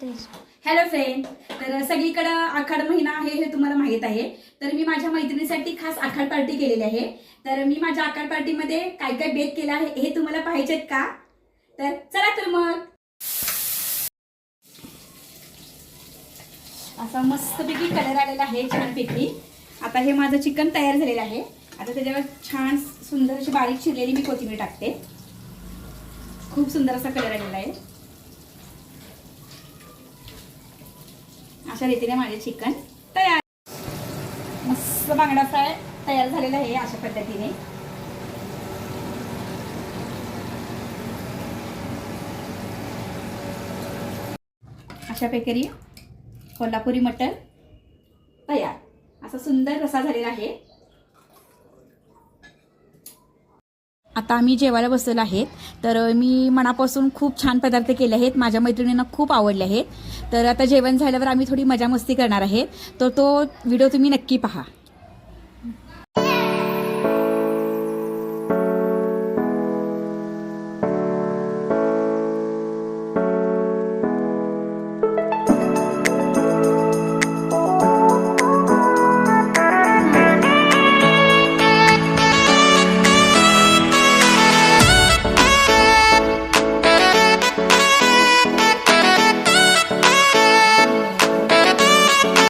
Hello friend, तर सगळीकडे आखाड महिना आहे हे तुम्हाला माहित आहे. तर मी माझ्या मैत्रिणीसाठी खास आखाड पार्टी केलेली आहे. तर मी माझ्या आखाड पार्टीमध्ये काय काय बेत केला आहे हे तुम्हाला पाहिजेत का? तर चला तर मग. असा मस्तपैकी कलर आलेला आहे छानपैकी. आता हे माझं चिकन तयार झालेलं आहे. आता त्याच्यावर छान सुंदर अशी बारीक चिरलेली मी कोथिंबीर टाकते. खूप सुंदर असा कलर आलेला आहे. अशा रीतीने माझे चिकन तयार. मस्त बांगडा फ्राय तयार झालेला आहे अशा पद्धतीने. अशा प्रकारे कोल्हापुरी मटण तयार. असा सुंदर रसा झालेला आहे. आता आम्ही जेवायला बसलेलो आहेत. तर मी मनापासून खूप छान पदार्थ केले आहेत. माझ्या मैत्रिणींना खूप आवडले आहेत. तर आता जेवण झाल्यावर आम्ही थोडी मजा मस्ती करणार आहे. तर तो व्हिडिओ तुम्ही नक्की पहा.